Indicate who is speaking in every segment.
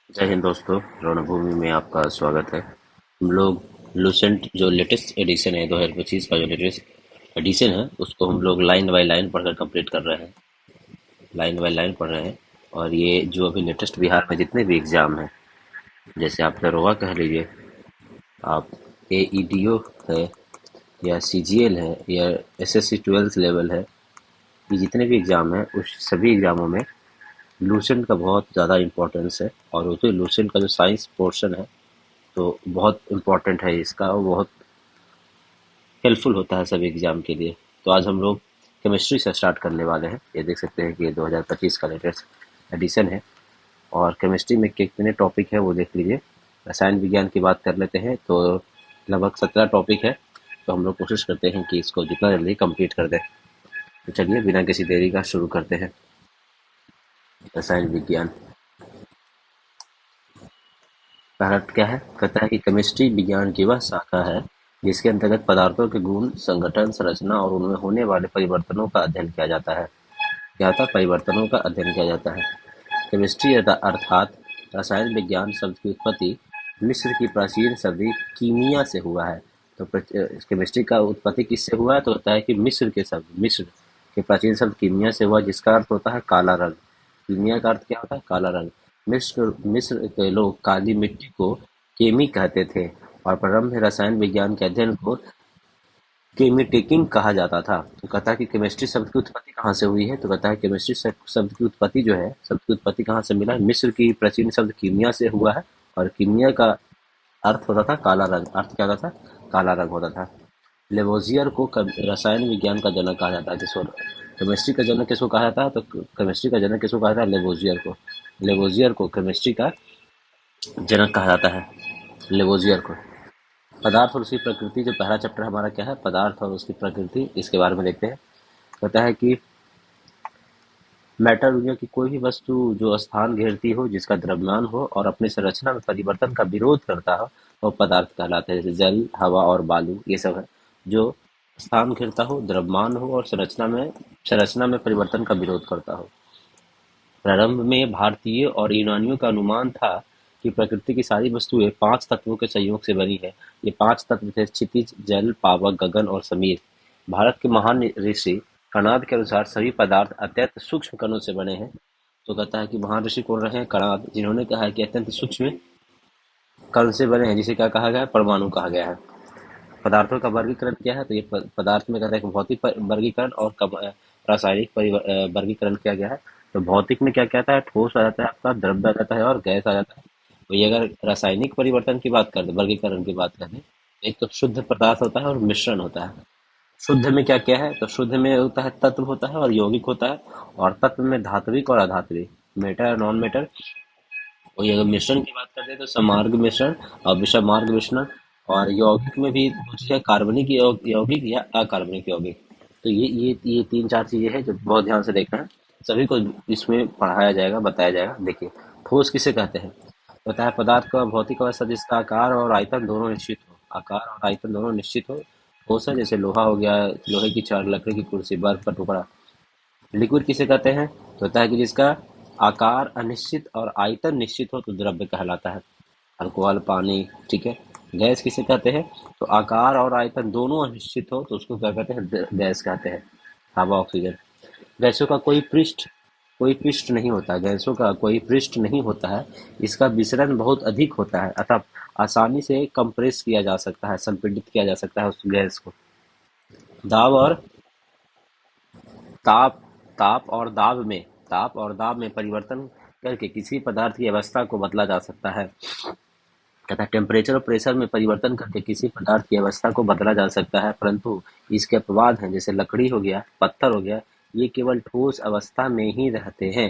Speaker 1: जय हिंद दोस्तों। रणभूमि में आपका स्वागत है। हम लोग लूसेंट जो लेटेस्ट एडिशन है 2025 का जो लेटेस्ट एडिशन है उसको हम लोग लाइन बाय लाइन पढ़कर कंप्लीट कर रहे हैं। लाइन बाय लाइन पढ़ रहे हैं। और ये जो अभी लेटेस्ट बिहार में जितने भी एग्जाम हैं, जैसे आप दरोगा कह लीजिए, आप एईडीओ है या सीजीएल है या एसएससी 12th लेवल है, ये जितने भी एग्जाम हैं उस सभी एग्जामों में लूसेंट का बहुत ज़्यादा इम्पोर्टेंस है। और वो तो लूसेंट का जो साइंस पोर्शन है तो बहुत इम्पोर्टेंट है इसका, वो बहुत हेल्पफुल होता है सभी एग्जाम के लिए। तो आज हम लोग केमिस्ट्री से स्टार्ट करने वाले हैं। ये देख सकते हैं कि ये 2025 का लेटेस्ट एडिशन है। और केमिस्ट्री में कितने टॉपिक है वो देख लीजिए। रसायन विज्ञान की बात कर लेते हैं तो लगभग 17 टॉपिक है। तो हम लोग कोशिश करते हैं कि इसको जितना जल्दी कंप्लीट कर दें। तो चलिए बिना किसी देरी का शुरू करते हैं। रसायन विज्ञान पहला क्या है, कहता है कि केमिस्ट्री विज्ञान की वह शाखा है जिसके अंतर्गत पदार्थों के गुण, संगठन, संरचना और उनमें होने वाले परिवर्तनों का अध्ययन किया जाता है। क्या था? परिवर्तनों का अध्ययन किया जाता है। केमिस्ट्री अर्थात रसायन विज्ञान शब्द की उत्पत्ति मिस्र की प्राचीन शब्द कीमिया से हुआ है। तो केमिस्ट्री का उत्पत्ति किससे हुआ है? तो होता है कि मिस्र के प्राचीन शब्द कीमिया से हुआ, जिसका अर्थ होता है काला रंग। कीमिया का अर्थ क्या होता है? काला रंग। मिस्र मिस्र के लोग काली मिट्टी को केमी कहते थे और प्रारंभ में रसायन विज्ञान के अध्ययन को केमिटेकिंग कहा जाता था। तो कहता है कि केमिस्ट्री शब्द की उत्पत्ति कहाँ से हुई है? तो कहता है केमिस्ट्री शब्द की उत्पत्ति जो है, शब्द की उत्पत्ति कहाँ से मिला है? मिस्र की प्राचीन शब्द कीमिया से हुआ है। और कीमिया का अर्थ होता था काला रंग। अर्थ क्या होता था? काला रंग होता था। लेवोजियर को रसायन विज्ञान का जनक कहा जाता है। किसको? केमिस्ट्री का जनक किसको कहा जाता है? तो केमिस्ट्री का जनक किसको कहा जाता है? लेवोजियर को। लेवोजियर को केमिस्ट्री का जनक कहा जाता है, लेवोजियर को। पदार्थ और उसकी प्रकृति, जो पहला चैप्टर हमारा क्या है, पदार्थ और उसकी प्रकृति, इसके बारे में देखते हैं। कहता है कि मैटर दुनिया की कोई भी वस्तु जो स्थान घेरती हो, जिसका द्रव्यमान हो और अपनी संरचना में परिवर्तन का विरोध करता हो, वो पदार्थ कहलाता है। जैसे जल, हवा और बालू, ये सब है जो स्थान घेरता हो, द्रव्यमान हो और संरचना में परिवर्तन का विरोध करता हो। प्रारंभ में भारतीय और यूनानियों का अनुमान था कि प्रकृति की सारी वस्तुएं 5 तत्वों के संयोग से बनी है। ये 5 तत्व थे: क्षितिज, जल, पावक, गगन और समीर। भारत के महान ऋषि कणाद के अनुसार सभी पदार्थ अत्यंत सूक्ष्म कणों से बने हैं। तो कहता है कि महान ऋषि कौन रहे हैं? कणाद, जिन्होंने कहा है कि अत्यंत सूक्ष्म कण से बने हैं, जिसे क्या कहा गया है? परमाणु कहा गया है। पदार्थों का वर्गीकरण क्या है? तो ये पदार्थ में कहता है कि भौतिक वर्गीकरण और रासायनिक वर्गीकरण किया गया है। तो भौतिक में क्या कहता है? ठोस आ जाता है आपका, द्रव्य आ जाता है और गैस आ जाता है। तो ये अगर रासायनिक परिवर्तन की बात कर दे, वर्गीकरण की बात करें, एक तो शुद्ध पदार्थ होता है और मिश्रण होता है। शुद्ध में क्या क्या है? तो शुद्ध में होता है तत्व होता है और यौगिक होता है। और तत्व में धात्विक और अधात्विक, मेटर और नॉन मेटर। वही अगर मिश्रण की बात करते हैं तो समार्ग मिश्रण और विषमार्ग मिश्रण। और यौगिक में भी दो चीजें, कार्बनिक यौगिक या अकार्बनिक यौगिक। तो ये तीन चार चीजें हैं जो बहुत ध्यान से देखना है। सभी को इसमें पढ़ाया जाएगा, बताया जाएगा। देखिए, ठोस किसे कहते हैं? बताया पदार्थ का भौतिक अवस्था जिसका आकार और आयतन दोनों निश्चित हो। आकार और आयतन दोनों निश्चित हो ठोस है। जैसे लोहा हो गया, लोहे की छड़, लकड़ी की कुर्सी, बर्फ का टुकड़ा। लिक्विड किसे कहते हैं? तो होता है कि जिसका आकार अनिश्चित और आयतन निश्चित हो तो द्रव्य कहलाता है। अल्कोहल, पानी, ठीक है। गैस किसे कहते हैं? तो आकार और आयतन दोनों अनिश्चित हो तो उसको क्या कहते हैं? गैस कहते हैं। हवा, ऑक्सीजन। गैसों का कोई पृष्ठ नहीं होता है। गैसों का कोई पृष्ठ नहीं होता है। इसका विसरण बहुत अधिक होता है, अतः आसानी से कंप्रेस किया जा सकता है, संपीड़ित किया जा सकता है उस गैस को। दाब और ताप ताप और दाब में परिवर्तन करके किसी पदार्थ की अवस्था को बदला जा सकता है। तथा टेम्परेचर और प्रेशर में परिवर्तन करके किसी पदार्थ की अवस्था को बदला जा सकता है, परंतु इसके अपवाद हैं। जैसे लकड़ी हो गया, पत्थर हो गया, ये केवल ठोस अवस्था में ही रहते हैं।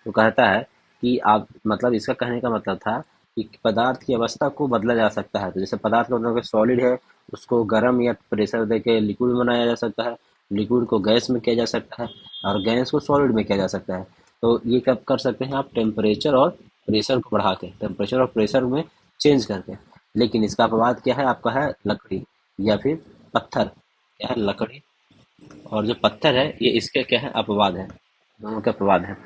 Speaker 1: तो कहता है कि आप, मतलब इसका कहने का मतलब था कि पदार्थ की अवस्था को बदला जा सकता है। तो जैसे पदार्थ का मतलब सॉलिड है, उसको गर्म या प्रेशर देके लिक्विड में बनाया जा सकता है। लिक्विड को गैस में किया जा सकता है और गैस को सॉलिड में किया जा सकता है। तो ये कब कर सकते हैं आप? टेम्परेचर और प्रेशर को बढ़ा के, टेम्परेचर और प्रेशर में चेंज करके। लेकिन इसका अपवाद क्या है आपका? है लकड़ी या फिर पत्थर। क्या है? लकड़ी और जो पत्थर है, ये इसके क्या है? अपवाद है। दोनों के अपवाद है।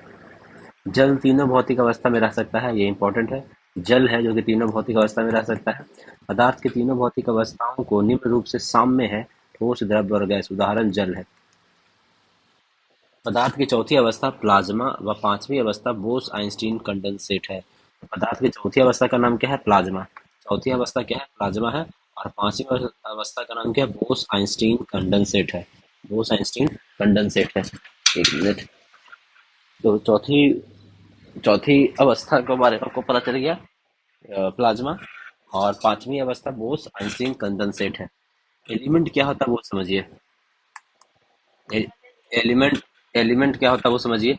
Speaker 1: जल तीनों भौतिक अवस्था में रह सकता है, ये इंपॉर्टेंट है। जल है जो कि तीनों भौतिक अवस्था में रह सकता है। पदार्थ की तीनों भौतिक अवस्थाओं को निम्न रूप से साम्य है: ठोस, द्रव्य और गैस। उदाहरण जल है। पदार्थ की चौथी अवस्था प्लाज्मा व पांचवी अवस्था बोस आइंस्टीन कंडेंसेट है। पदार्थ की चौथी अवस्था का नाम क्या है? प्लाज्मा। चौथी अवस्था क्या है? प्लाज्मा है। और पांचवी अवस्था का नाम क्या है? बोस आइंस्टीन कंडेंसेट है। बोस आइंस्टीन कंडेंसेट है। एक मिनट। तो चौथी चौथी अवस्था के बारे में आपको पता चल गया, प्लाज्मा। और पांचवी अवस्था बोस आइंस्टीन कंडेंसेट है। एलिमेंट क्या होता है वो समझिए। ए- एलिमेंट एलिमेंट क्या होता है वो समझिए।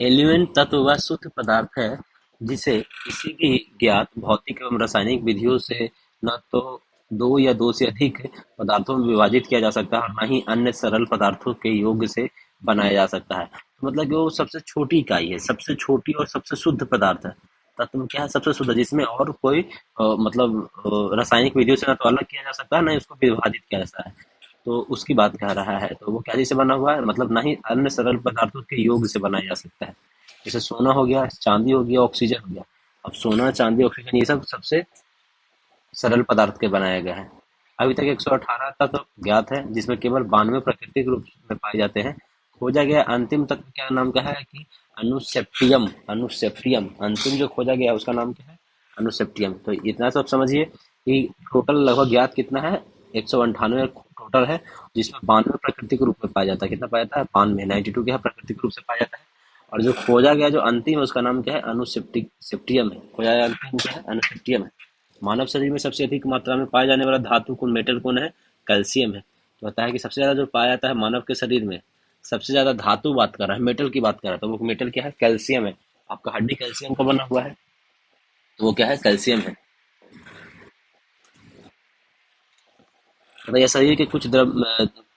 Speaker 1: एलिमेंट तत्व वह शुद्ध पदार्थ है जिसे किसी भी ज्ञात भौतिक एवं रासायनिक विधियों से न तो दो या दो से अधिक पदार्थों में विभाजित किया जा सकता है और न ही अन्य सरल पदार्थों के योग से बनाया जा सकता है। तो मतलब कि वो सबसे छोटी इकाई है, सबसे छोटी और सबसे शुद्ध पदार्थ है। तत्व क्या है? सबसे शुद्ध, जिसमें और कोई मतलब रासायनिक विधियों से न तो अलग किया जा सकता है, न ही उसको विभाजित किया जा सकता है। तो उसकी बात कह रहा है। तो वो क्या चीज से बना हुआ है? मतलब ना ही अन्य सरल पदार्थों के योग से बनाया जा सकता है। जैसे सोना हो गया, चांदी हो गया, ऑक्सीजन हो गया। अब सोना, चांदी, ऑक्सीजन ये सब सबसे सरल पदार्थ के बनाया गया है। अभी तक 118 तत्व ज्ञात है जिसमें केवल 92 प्राकृतिक रूप में पाए जाते हैं। खोजा गया अंतिम तत्व क्या नाम का है? कि अनुसेप्टियम। अनुसेप्टियम अंतिम जो खोजा गया उसका नाम क्या है? अनुसेप्टियम। तो इतना सब समझिए कि टोटल लगभग ज्ञात कितना है? 198 टोटल है, जिसमें 92 प्राकृतिक रूप में पाया जाता है। कितना पाया जाता है? 92। 92 क्या है? प्राकृतिक रूप से पाया जाता है। और जो खोजा गया जो अंतिम है उसका नाम क्या है? अनुसेप्टिक सेप्टियम है। खोजा गया अंतिम क्या है? अनुसेप्टियम है। मानव शरीर में सबसे अधिक मात्रा में पाए जाने वाला धातु कौन, मेटल कौन है? कैल्शियम है। तो बताया कि सबसे ज्यादा जो पाया जाता है मानव के शरीर में, सबसे ज्यादा धातु बात कर रहा है, मेटल की बात कर रहा है, तो वो मेटल क्या है? कैल्शियम है। आपका हड्डी कैल्शियम का बना हुआ है, तो वो क्या है? कैल्शियम है। मतलब ये शरीर के कुछ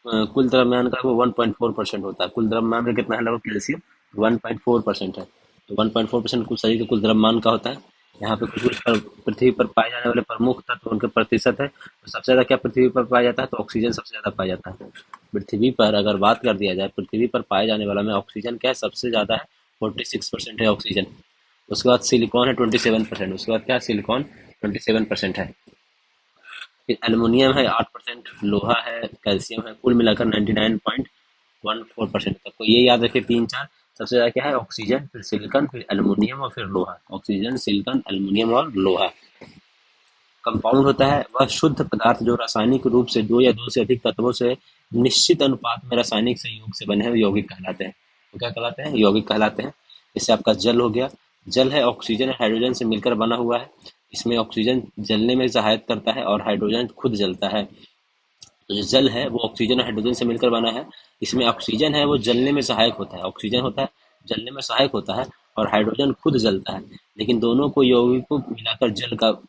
Speaker 1: कुल द्रव्यमान का वो 1.4% होता है। कुल द्रव्यमान में कितना है? लगभग कैल्शियम 1.4% है। तो 1.4% कुल शरीर के कुल द्रव्यमान का होता है। यहाँ पे कुछ कुछ पृथ्वी पर पाए जाने वाले प्रमुख तत्व उनके प्रतिशत है। तो सबसे ज्यादा क्या पृथ्वी पर पाया जाता है? तो ऑक्सीजन सबसे ज्यादा पाया जाता है। पृथ्वी पर अगर बात कर दिया जाए, पृथ्वी पर पाए जाने वाला में ऑक्सीजन क्या है? सबसे ज्यादा है। 46% है ऑक्सीजन। उसके बाद सिलिकॉन है 27%। उसके बाद क्या है? सिलिकॉन 27% है। फिर एल्युमिनियम है 8%। लोहा है, कैल्शियम है, कुल मिलाकर 99.14%। तक को ये याद रखिए, तीन चार। सबसे ज्यादा क्या है? ऑक्सीजन, फिर सिलिकॉन, फिर एल्युमिनियम और फिर लोहा। ऑक्सीजन, सिलिकॉन, एल्युमिनियम और लोहा। कंपाउंड होता है वह शुद्ध पदार्थ जो रासायनिक रूप से दो या दो से अधिक तत्वों से निश्चित अनुपात में रासायनिक संयोग से बने हैं, यौगिक कहलाते हैं। वो क्या कहलाते हैं? यौगिक कहलाते हैं। जैसे आपका जल हो गया। जल है ऑक्सीजन और हाइड्रोजन से मिलकर बना हुआ है। इसमें ऑक्सीजन जलने में सहायता करता है और हाइड्रोजन खुद जलता है। तो जो जल है वो ऑक्सीजन और हाइड्रोजन से मिलकर बना है। इसमें ऑक्सीजन है वो जलने में सहायक होता है, ऑक्सीजन होता है जलने में सहायक होता है, और हाइड्रोजन खुद जलता है। लेकिन दोनों को यौगिक को मिलाकर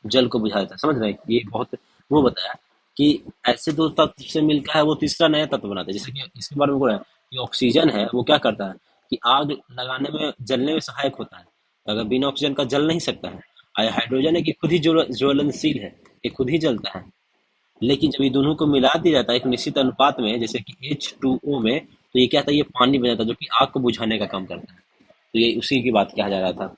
Speaker 1: जल को बुझा देता है। समझ रहे हैं? ये बहुत वो बताया कि ऐसे दो तत्व से मिलकर है वो तीसरा नया तत्व बनाता है। जैसे कि इसके बारे में बोला है कि ऑक्सीजन है वो क्या करता है कि आग लगाने में, जलने में सहायक होता है। अगर बिना ऑक्सीजन का जल नहीं सकता है। और हाइड्रोजन है कि खुद ही ज्वलनशील है, ये खुद ही जलता है। लेकिन जब ये दोनों को मिला दिया जाता है एक निश्चित अनुपात में, जैसे कि H2O में, तो ये क्या था? ये पानी बन जाता है जो कि आग को बुझाने का काम करता है। तो ये उसी की बात कहा जा रहा था।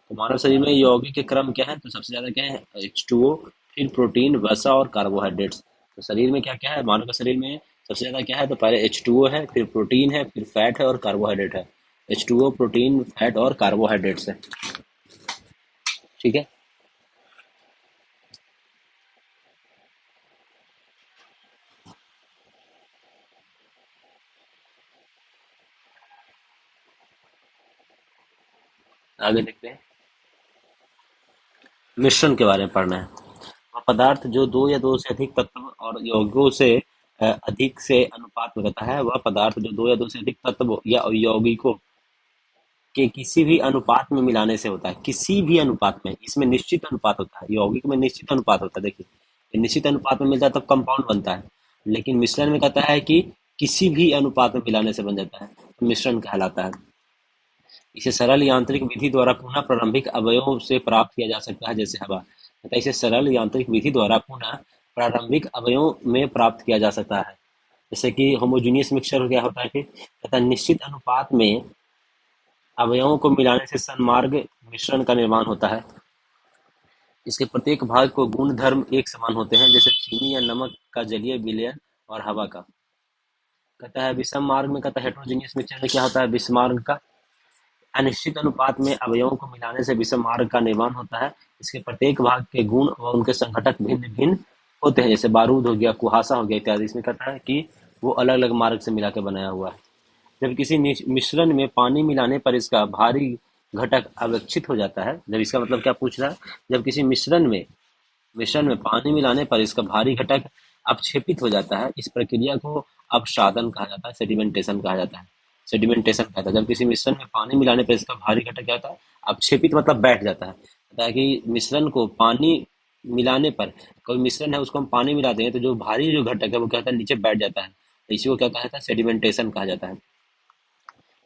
Speaker 1: तो मानव शरीर में यौगिक के क्रम क्या है? तो सबसे ज्यादा क्या है? H2O, फिर प्रोटीन, वसा और कार्बोहाइड्रेट्स। तो शरीर में क्या क्या है? मानव के शरीर में सबसे ज्यादा क्या है? तो पहले H2O है, फिर प्रोटीन है, फिर फैट है और कार्बोहाइड्रेट है। H2O, प्रोटीन, फैट और कार्बोहाइड्रेट्स है। ठीक है। आगे देखते हैं। मिश्रण के बारे में पढ़ना है। वह पदार्थ जो दो या दो से अधिक तत्व और यौगिकों से अधिक से अनुपात में रहता है। वह पदार्थ जो दो या दो से अधिक तत्व या यौगिकों के किसी भी अनुपात में मिलाने से होता है। किसी भी अनुपात में, इसमें निश्चित अनुपात होता है, यौगिक में निश्चित अनुपात होता है। देखिए, ये निश्चित अनुपात में मिलता है तब कंपाउंड बनता है। लेकिन मिश्रण में कहता है कि किसी भी अनुपात में मिलाने से बन जाता है, तो मिश्रण कहलाता है। इसे सरल यांत्रिक विधि द्वारा पुनः प्रारंभिक अवयवों से प्राप्त किया जा सकता है, जैसे हवा। इसे सरल यांत्रिक विधि द्वारा पुनः प्रारंभिक अवयवों में प्राप्त किया जा सकता है। जैसे कि होमोजीनियस मिक्सचर क्या होता है कि कहता है निश्चित अनुपात में अवयवों को मिलाने से सन्मार्ग मिश्रण का निर्माण होता है। इसके प्रत्येक भाग को गुण धर्म एक समान होते हैं, जैसे चीनी या नमक का जलीय विलयन और हवा का। कहता है विषम मार्ग में, कहता है हेट्रोजीनियस मिक्सचर में क्या होता है, विषम मार्ग का अनिश्चित अनुपात में अवयवों को मिलाने से विषम मार्ग का निर्माण होता है। इसके प्रत्येक भाग के गुण व उनके संघटक भिन्न भिन्न होते हैं, जैसे बारूद हो गया, कुहासा हो गया इत्यादि। इसमें कहता है कि वो अलग अलग मार्ग से मिला के बनाया हुआ है। जब किसी मिश्रण में पानी मिलाने पर इसका भारी घटक अवक्षित हो जाता है, जब इसका मतलब क्या पूछ रहा है, जब किसी मिश्रण में पानी मिलाने पर इसका भारी घटक अपक्षेपित हो जाता है, इस प्रक्रिया को अपसादन कहा जाता है, सेडिमेंटेशन कहा जाता है। सेडिमेंटेशन कहता है जब किसी मिश्रण में पानी मिलाने पर इसका भारी घटक क्या होता है, अपक्षेपित मतलब बैठ जाता है। कहता है कि मिश्रण को पानी मिलाने पर, कोई मिश्रण है उसको हम पानी मिलाते हैं तो जो भारी जो घटक है वो क्या होता है, नीचे बैठ जाता है। तो इसी को क्या कहा जाता है, सेडिमेंटेशन कहा जाता है।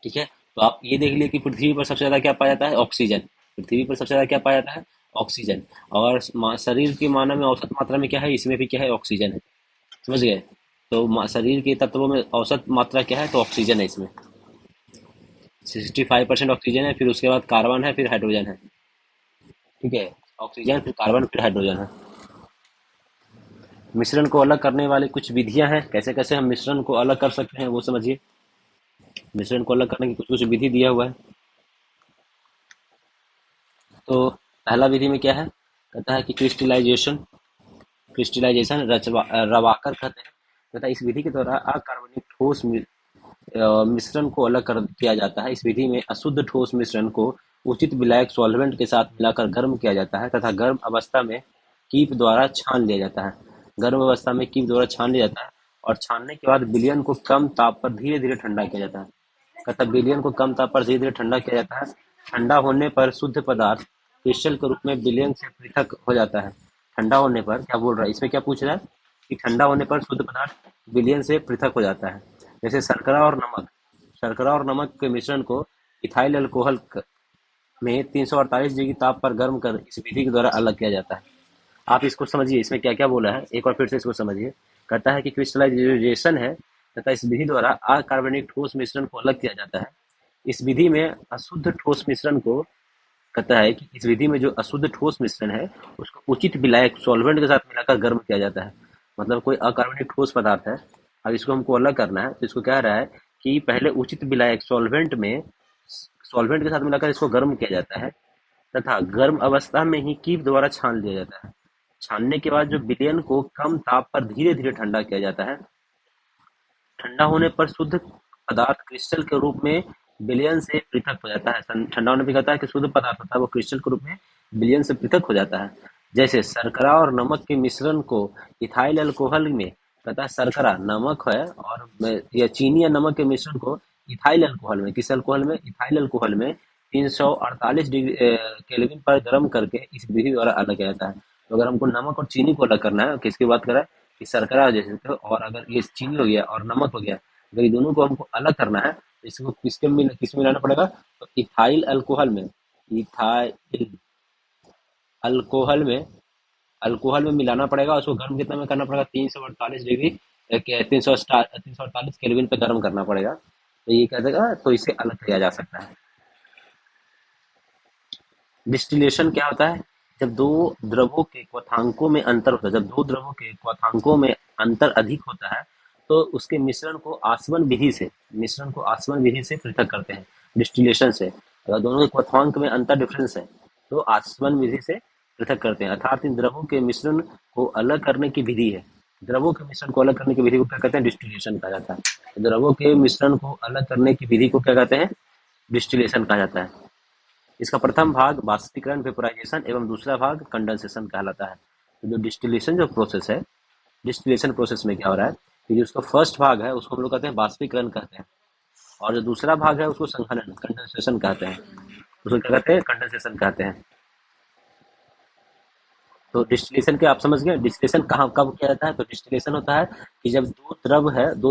Speaker 1: ठीक है, तो आप ये देख लिए कि पृथ्वी पर सबसे ज्यादा क्या पाया जाता है, ऑक्सीजन। पृथ्वी पर सबसे ज्यादा क्या पाया जाता है, ऑक्सीजन। और शरीर के मानव में औसत मात्रा में क्या है, इसमें भी क्या है, ऑक्सीजन है। समझ गए। तो शरीर के तत्वों में औसत मात्रा क्या है, तो ऑक्सीजन है इसमें। 65% ऑक्सीजन है, फिर उसके बाद कार्बन है, फिर हाइड्रोजन है। ठीक है, ऑक्सीजन फिर कार्बन फिर हाइड्रोजन है। मिश्रण को अलग करने वाली कुछ विधियां हैं, कैसे कैसे हम मिश्रण को अलग कर सकते हैं वो समझिए। मिश्रण को अलग करने की कुछ कुछ विधि दिया हुआ है। तो पहला विधि में क्या है, कहता है कि क्रिस्टलाइजेशन। क्रिस्टलाइजेशन रवाकर कहते हैं। तथा इस विधि के द्वारा अकार्बनिक ठोस मिश्रण को अलग कर किया जाता है। इस विधि में अशुद्ध ठोस मिश्रण को उचित विलायक सॉल्वेंट के साथ मिलाकर गर्म किया जाता है तथा गर्म अवस्था में कीप द्वारा छान लिया जाता है। गर्म अवस्था में कीप द्वारा छान लिया जाता है और छानने के बाद विलयन को कम ताप पर धीरे धीरे ठंडा किया जाता है। कहता है विलयन को कम ताप पर धीरे धीरे ठंडा किया जाता है। ठंडा होने पर शुद्ध पदार्थ क्रिस्टल के रूप में विलयन से पृथक हो जाता है। ठंडा होने पर क्या बोल रहा है, इसमें क्या पूछ रहा है कि ठंडा होने पर शुद्ध पदार्थ विलयन से पृथक हो जाता है। जैसे शर्करा और नमक के मिश्रण को इथाइल अल्कोहल में 348 डिग्री ताप पर गर्म कर इस विधि के द्वारा अलग किया जाता है। आप इसको समझिए, इसमें क्या क्या बोला है, एक बार फिर से इसको समझिए। कहता है कि क्रिस्टलाइजेशन है तथा इस विधि द्वारा अकार्बनिक ठोस मिश्रण को अलग किया जाता है। इस विधि में अशुद्ध ठोस मिश्रण को, कहता है कि इस विधि में जो अशुद्ध ठोस मिश्रण है उसको उचित विलायक सॉल्वेंट के साथ मिलाकर गर्म किया जाता है। मतलब कोई अकार्बनिक ठोस पदार्थ है, अब इसको हमको अलग करना है, तो इसको कह रहा है कि पहले उचित विलायक सॉल्वेंट के साथ मिलाकर इसको गर्म किया जाता है तथा गर्म अवस्था में ही कीप द्वारा छान लिया जाता है। छानने के बाद जो विलयन को कम ताप पर धीरे धीरे ठंडा किया जाता है। ठंडा होने पर शुद्ध पदार्थ क्रिस्टल के रूप में विलयन से पृथक हो जाता है। ठंडा होने पर कहता है कि शुद्ध पदार्थ होता है वो क्रिस्टल के रूप में विलयन से पृथक हो जाता है। जैसे शर्करा और नमक के मिश्रण को इथाइल अल्कोहल में, कहता है शर्करा नमक है और या चीनी या नमक के मिश्रण को इथाइल अल्कोहल में, किस अल्कोहल में, इथाइल अल्कोहल में 348 डिग्री केल्विन पर गर्म करके इस विधि द्वारा अलग किया जाता है। तो अगर हमको नमक और चीनी को अलग करना है, किसकी बात कर रहा है कि शर्करा जैसे तो, और अगर ये चीनी हो गया और नमक हो गया, अगर ये दोनों को हमको अलग करना है तो इसको किस में मिलाना पड़ेगा, तो इथाइल अल्कोहल में, इथाइल अल्कोहल में अल्कोहल में मिलाना पड़ेगा। उसको गर्म कितना में करना पड़ेगा, 348 डिग्री 348 केल्विन पे गर्म करना पड़ेगा। तो ये क्या देगा, तो इसे अलग किया जा सकता है। डिस्टिलेशन क्या होता है, जब दो द्रवों के क्वथनांकों में अंतर होता है, जब दो द्रवों के क्वथनांकों में अंतर अधिक होता है तो उसके मिश्रण को आसवन विधि से पृथक करते हैं, डिस्टिलेशन से। अगर दोनों के क्वथनांक में अंतर डिफरेंस है तो आसवन विधि से पृथक करते हैं, अर्थात इन द्रवों के मिश्रण को अलग करने की विधि है। द्रवों के मिश्रण को अलग करने की विधि को क्या कहते हैं, डिस्टिलेशन कहा जाता है। द्रवों के मिश्रण को अलग करने की विधि को क्या कहते हैं, डिस्टिलेशन कहा जाता है। इसका प्रथम भाग बाष्पीकरण वेपोराइजेशन एवं दूसरा भाग कंडेंसेशन कहलाता है। तो जो डिस्टिलेशन जो प्रोसेस है, डिस्टिलेशन प्रोसेस में क्या हो रहा है कि जो उसका फर्स्ट भाग है उसको हम लोग कहते हैं बाष्पीकरण कहते हैं, और जो दूसरा भाग है उसको संघनन कंडेंसेशन कहते हैं। उसको क्या कहते हैं, कंडेंसेशन कहते हैं। तो डिस्टिलेशन के आप समझ गए, डिस्टिलेशन कहाँ कब किया जाता है, तो डिस्टिलेशन होता है कि जब दो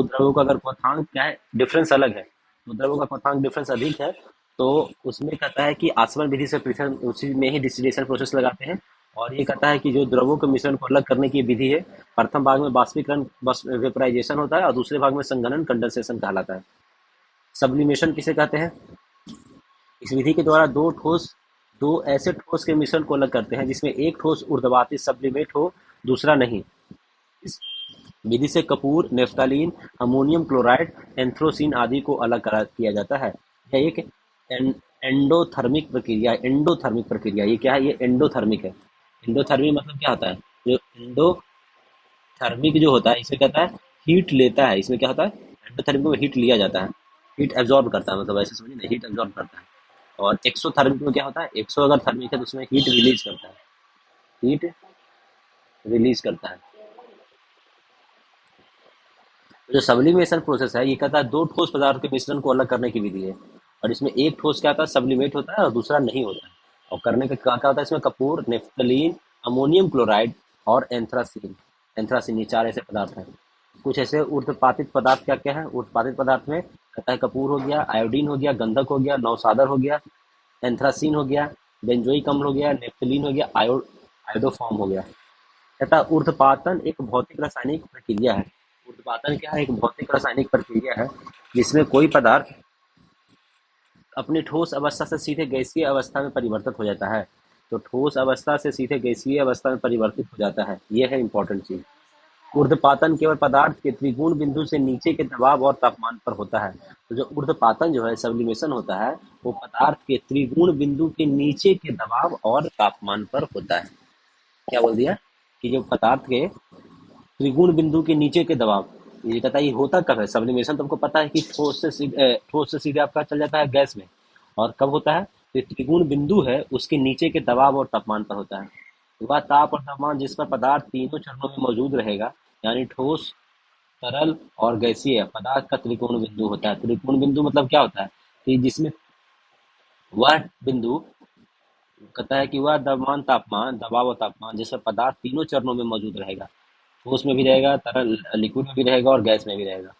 Speaker 1: द्रवों का अगर क्वथनांक क्या है, डिफरेंस अलग है, दो द्रवों का क्वथनांक डिफरेंस अधिक है, तो उसमें कहता है कि आसवन विधि से पृथक, उसी में ही डिस्टिलेशन प्रोसेस लगाते हैं और ये कहता है कि जो द्रवों के मिश्रण को अलग करने की विधि है, प्रथम भाग में बाष्पीकरण वेपराइजेशन होता है और दूसरे भाग में संघनन कंडेंसेशन कहलाता है। सब्लिमेशन किसे कहते हैं? इस विधि के द्वारा दो ऐसे ठोस के मिश्रण को अलग करते हैं जिसमें एक ठोस ऊर्ध्वपाती सब्लिमेट हो, दूसरा नहीं। इस विधि से कपूर, नेफ्थलीन, अमोनियम क्लोराइड, एंथ्रोसिन आदि को अलग किया जाता है। यह एक एंडोथर्मिक प्रक्रिया। ये क्या है? ये एंडोथर्मिक है। एंडोथर्मिक मतलब क्या होता है? जो एंडोथर्मिक जो होता है, इसमें कहता है हीट लेता है। इसमें क्या होता है? एंडोथर्मिक में हीट लिया जाता है, हीट एब्जॉर्ब करता है, मतलब ऐसे समझिए ना, हीट एब्जॉर्ब करता है। और एक्सोथर्मिक में क्या होता है? एक्सो अगर थर्मिक है तो उसमें हीट रिलीज करता है, हीट रिलीज करता है। तो जो सब्लिमेशन प्रोसेस है, ये कहता है दो ठोस पदार्थ के मिश्रण को अलग करने की विधि है। और इसमें एक ठोस क्या होता है? सब्लिमेट होता है और दूसरा नहीं होता है। और करने का क्या क्या होता है इसमें? कपूर, नेफ्थलीन, अमोनियम क्लोराइड और एंथ्रासीन। एंथ्रासीन, ये चार ऐसे पदार्थ हैं। कुछ ऐसे ऊर्ध्वपातित पदार्थ क्या क्या है? ऊर्ध्वपातित पदार्थ में कहता है कपूर हो गया, आयोडीन हो गया, गंधक हो गया, नौसादर हो गया, एंथ्रासीन हो गया, बेंजोइक अम्ल हो गया, नेफ्थलीन हो गया, आयोडोफॉर्म हो गया। तथा ऊर्ध्वपातन एक भौतिक रासायनिक प्रक्रिया है। ऊर्ध्वपातन क्या है? एक भौतिक रासायनिक प्रक्रिया है जिसमें कोई पदार्थ अपनी ठोस अवस्था से सीधे गैसीय अवस्था में परिवर्तित हो जाता है। तो ठोस अवस्था से सीधे गैसीय अवस्था में परिवर्तित हो जाता है, यह है इंपॉर्टेंट चीज। ऊर्ध्वपातन केवल पदार्थ के त्रिगुण बिंदु से नीचे के दबाव और तापमान पर होता है। तो जो ऊर्ध्वपातन जो है, सब्लिमेशन होता है, वो पदार्थ के त्रिगुण बिंदु के नीचे के दबाव और तापमान पर होता है। क्या बोल दिया? कि जो पदार्थ के त्रिगुण बिंदु के नीचे के दबाव, ये कहता है ये होता कब है? सब्लिमेशन तुमको पता है कि ठोस से सीधे आपका चल जाता है गैस में। और कब होता है? तो त्रिगुण बिंदु है उसके नीचे के दबाव और तापमान पर होता है। वह ताप और तापमान जिस पर पदार्थ तीनों चरणों में मौजूद रहेगा, यानी ठोस, तरल और गैसीय पदार्थ का त्रिकोण बिंदु होता है। त्रिकोण बिंदु मतलब क्या होता है? कि जिसमें वह बिंदु कहता है कि वह द्रव्यमान तापमान, दबाव और तापमान जिस पर पदार्थ तीनों चरणों में मौजूद रहेगा, ठोस में भी रहेगा, तरल लिक्विड में भी रहेगा और गैस में भी रहेगा।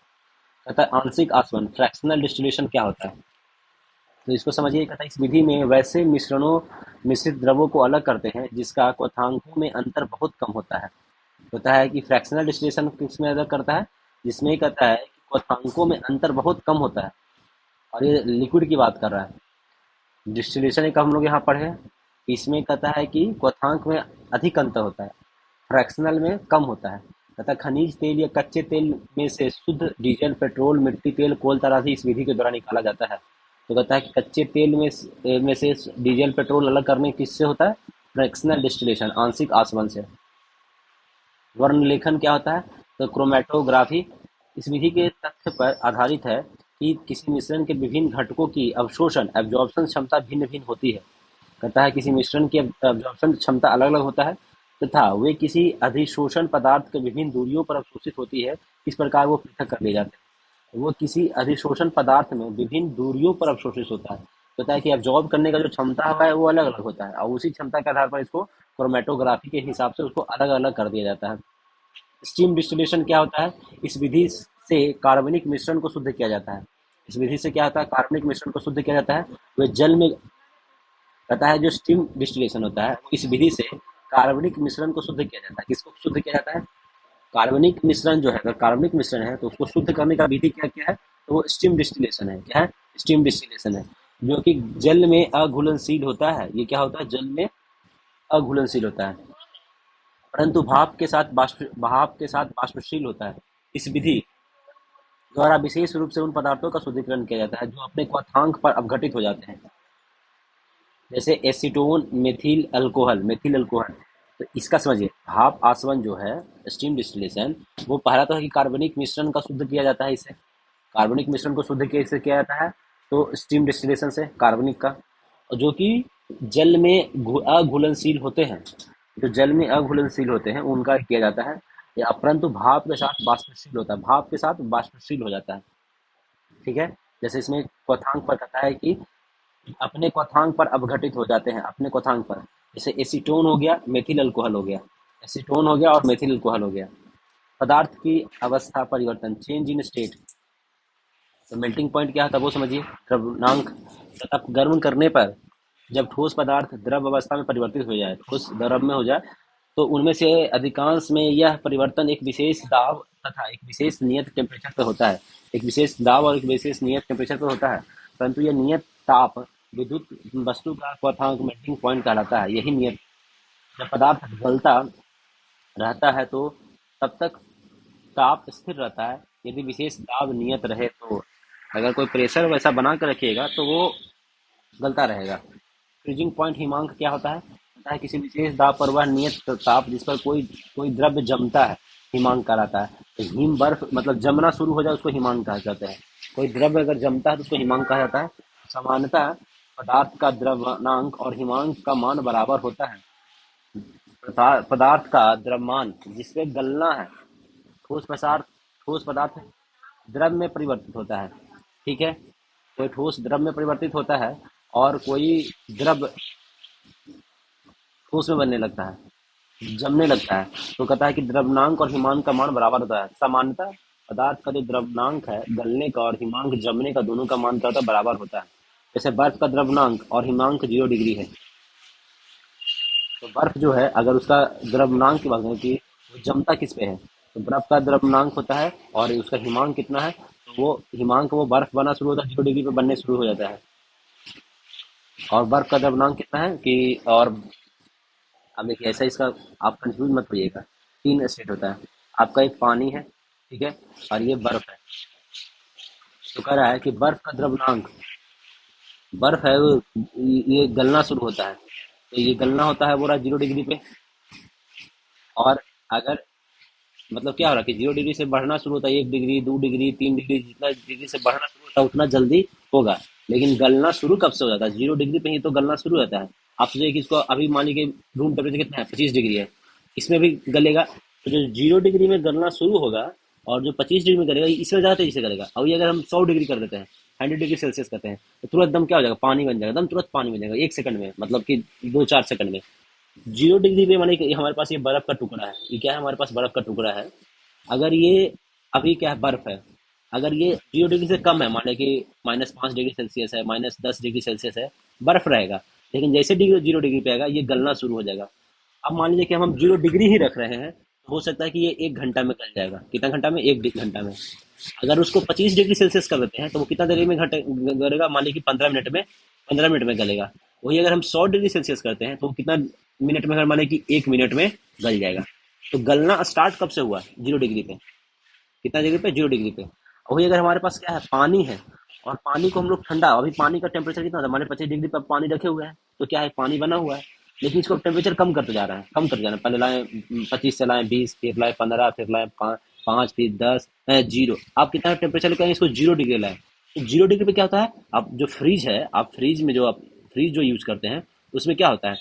Speaker 1: कहता है आंशिक आसवन, फ्रैक्शनल डिस्टिलेशन क्या होता है? तो इसको समझिए। कहता है इस विधि में वैसे मिश्रणों मिश्रित द्रवों को अलग करते हैं जिसका क्वथनांकों में अंतर बहुत कम होता है। होता है कि फ्रैक्शनल डिस्टिलेशन किसमें अलग करता है? जिसमें कहता है कि क्वथनांकों में अंतर बहुत कम होता है। और ये लिक्विड की बात कर रहा है। डिस्टिलेशन एक हम लोग यहाँ पढ़े हैं। इसमें कहता है कि क्वथनांक में अधिक अंतर होता है, फ्रैक्शनल में कम होता है। तथा खनिज तेल या कच्चे तेल में से शुद्ध डीजल, पेट्रोल, मिट्टी तेल, कोल तराशी इस विधि के द्वारा निकाला जाता है। तो कहता है कि कच्चे तेल में से डीजल, पेट्रोल अलग करने किससे होता है? फ्रैक्शनल डिस्टिलेशन, आंशिक आसवन से। वर्णलेखन क्या होता है? तो क्रोमेटोग्राफी इस विधि के तथ्य पर आधारित है कि किसी मिश्रण के विभिन्न घटकों की अवशोषण एब्जॉर्प्शन क्षमता भिन्न भिन्न होती है। कहता है किसी मिश्रण की अब्जॉर्प्शन क्षमता अलग अलग होता है तथा वे किसी अधिशोषण पदार्थ के विभिन्न दूरियों पर अवशोषित होती है। इस प्रकार वो पृथक कर लिए जाते हैं। वो किसी अधिशोषण पदार्थ में विभिन्न दूरियों पर अवशोषित होता है। कहता है कि एब्जॉर्ब करने का जो क्षमता है वो अलग अलग होता है और उसी क्षमता के आधार पर इसको क्रोमेटोग्राफी के हिसाब से उसको अलग अलग कर दिया जाता है। स्टीम डिस्टिलेशन क्या होता है? इस विधि से कार्बनिक मिश्रण को शुद्ध किया जाता है। इस विधि से क्या होता है? कार्बनिक मिश्रण को शुद्ध किया जाता है। वे जल में कहता है जो स्टीम डिस्टिलेशन होता है, इस विधि से कार्बनिक मिश्रण को शुद्ध किया जाता है। किसको शुद्ध किया जाता है? कार्बनिक मिश्रण जो है, अगर कार्बनिक मिश्रण है तो उसको शुद्ध करने का विधि क्या क्या है? तो वो स्टीम डिस्टिलेशन है। क्या है? स्टीम डिस्टिलेशन है, जो कि जल में अघुलनशील होता है। ये क्या होता है? जल में अघुलनशील होता है, परंतु भाप के साथ बाष्पशील होता है। इस विधि द्वारा विशेष रूप से उन पदार्थों का शुद्धिकरण किया जाता है जो अपने क्वथनांक पर अपघटित हो जाते हैं, जैसे एसीटोन, मेथिल अल्कोहल। तो इसका समझिए, भाप आसवन जो है, स्टीम डिस्टिलेशन, वो पहला तो है कि कार्बनिक मिश्रण का शुद्ध किया जाता है। इसे कार्बनिक मिश्रण को शुद्ध कैसे किया जाता है? तो स्टीम डिस्टिलेशन से कार्बनिक का, और जो कि जल में अघुलनशील होते हैं, जो जल में अघुलनशील होते हैं उनका किया जाता है। या परंतु भाप के साथ बाष्पशील होता है, भाप के साथ बाष्पशील हो जाता है। ठीक है। जैसे इसमें क्वथनांक पर कहता है कि अपने क्वथनांक पर अपघटित हो जाते हैं, अपने क्वथनांक पर। जैसे एसीटोन हो गया, मेथिल अल्कोहल हो गया, एसीटोन हो गया और मेथिल अल्कोहल हो गया। पदार्थ की अवस्था परिवर्तन, चेंज इन स्टेट। तो मेल्टिंग पॉइंट क्या था वो समझिए। द्रव्यमानांक तथा गर्म करने पर जब ठोस पदार्थ द्रव अवस्था में परिवर्तित हो जाए, ठोस द्रव में हो जाए, तो उनमें से अधिकांश में यह परिवर्तन एक विशेष दाब तथा एक विशेष नियत टेम्परेचर पर होता है। एक विशेष दाब और एक विशेष नियत टेम्परेचर पर होता है, परंतु यह नियत ताप विद्युत वस्तु का क्वथनांक मेल्टिंग पॉइंट कहलाता है। यही नियत, जब पदार्थ गलता रहता है तो तब तक ताप स्थिर रहता है। यदि विशेष दाब नियत रहे तो अगर कोई प्रेशर वैसा बना कर रखिएगा तो वो गलता रहेगा। फ्रीजिंग पॉइंट हिमांक क्या होता है किसी विशेष दाब पर वह नियत ताप जिस पर कोई कोई द्रव्य जमता है, हिमांक कहलाता है। तो हिम बर्फ मतलब जमना शुरू हो जाए उसको हिमांक कहा जाता है। कोई द्रव्य अगर जमता है तो उसको हिमांक कहा जाता है। सामान्यतः पदार्थ का द्रव्यमानक और हिमांक का मान बराबर होता है। पदार्थ का द्रव्यमान जिसपे गलना है, ठोस पदार्थ द्रव में परिवर्तित होता है। ठीक है, कोई ठोस द्रव में परिवर्तित होता है और कोई द्रव ठोस में बनने लगता है, जमने लगता है, तो कहता है कि द्रव्यमानक और हिमांक का मान बराबर होता है। सामान्यतः पदार्थ का जो द्रव्यमानक है गलने का और हिमांक जमने का, दोनों का मान क्या होता है, बराबर होता है। जैसे बर्फ का द्रव्यमानक और हिमांक 0 डिग्री है, तो बर्फ जो है अगर उसका द्रव्यमानक की बात करें कि वो जमता किस पे है, तो बर्फ का द्रव्यमानक होता है और उसका हिमांक कितना है, तो वो हिमांक वो बर्फ बना शुरू होता है 0 डिग्री पे बनने शुरू हो जाता है। और बर्फ का द्रव्यमानक कितना है कि, और अब देखिए ऐसा इसका आप कंफ्यूज मत होइएगा। 3 स्टेट होता है आपका, एक पानी है, ठीक है, और ये बर्फ है। तो कह रहा है कि बर्फ का द्रव्यमानक, बर्फ है वो, ये गलना शुरू होता है, तो ये गलना होता है बोला 0 डिग्री पे। और अगर मतलब क्या हो रहा है कि 0 डिग्री से बढ़ना शुरू होता है, 1 डिग्री 2 डिग्री 3 डिग्री, जितना डिग्री से बढ़ना शुरू होता है उतना जल्दी होगा। लेकिन गलना शुरू कब से हो जाता है, 0 डिग्री पे ही तो गलना शुरू होता है। आप सोचिए कि इसको अभी मान लीजिए रूम टेम्परेचर कितना है, 25 डिग्री है, इसमें भी गलेगा। तो जो 0 डिग्री में गलना शुरू होगा और जो 25 डिग्री में गलेगा इसमें ज़्यादा तेजी से गलेगा। और ये अगर हम 100 डिग्री कर देते हैं, 100 डिग्री सेल्सियस करते हैं, तो तुरंत दम क्या हो जाएगा, पानी बन जाएगा, दम तुरंत पानी बन जाएगा 1 सेकंड में, मतलब कि 2-4 सेकंड में। 0 डिग्री पे माने कि हमारे पास ये बर्फ का टुकड़ा है, ये क्या है, हमारे पास बर्फ का टुकड़ा है। अगर ये अभी क्या है, बर्फ है, अगर ये 0 डिग्री से कम है, मान लें कि -5 डिग्री सेल्सियस है, -10 डिग्री सेल्सियस है, बर्फ रहेगा। लेकिन जैसे 0 डिग्री पे आएगा ये गलना शुरू हो जाएगा। अब मान लीजिए कि हम 0 डिग्री ही रख रहे हैं, तो हो सकता है कि ये 1 घंटा में गल जाएगा। कितना घंटा में, 1 घंटा में। अगर उसको 25 डिग्री सेल्सियस कर देते हैं तो वो कितना देरी में घंटे गलेगा, मान लीजिए कि 15 मिनट में, 15 मिनट में गलेगा। वही अगर हम 100 डिग्री सेल्सियस करते हैं तो वो कितना मिनट में, अगर माने कि 1 मिनट में गल जाएगा। तो गलना स्टार्ट कब से हुआ, 0 डिग्री पे। कितना डिग्री पे, 0 डिग्री पे। और वही अगर हमारे पास क्या है, पानी है, और पानी को हम लोग ठंडा, अभी पानी का टेम्परेचर कितना था, हमारे 25 डिग्री पर पानी रखे हुए हैं, तो क्या है, पानी बना हुआ है। लेकिन इसको टेम्परेचर कम करते जा रहा है, कम करते जा रहा है। पहले लाए 25 से लाए 20, फिर लाए 15, फिर लाए 5, फिर 10, 0। आप कितना टेम्परेचर लेकर इसको 0 डिग्री लाए। तो 0 डिग्री पे क्या होता है, आप जो फ्रीज है, आप फ्रीज में जो आप फ्रीज जो यूज करते हैं उसमें क्या होता है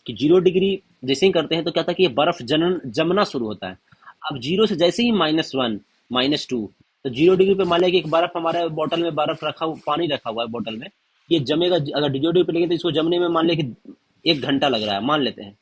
Speaker 1: कि 0 डिग्री जैसे ही करते हैं तो क्या था कि ये बर्फ जनन जमना शुरू होता है। अब 0 से जैसे ही -1, -2, तो 0 डिग्री पे मान लिया कि एक बर्फ, हमारे बोतल में बर्फ रखा हुआ, पानी रखा हुआ है बोतल में, ये जमेगा। अगर 0 डिग्री पे लेंगे तो इसको जमने में मान लिया कि 1 घंटा लग रहा है, मान लेते हैं।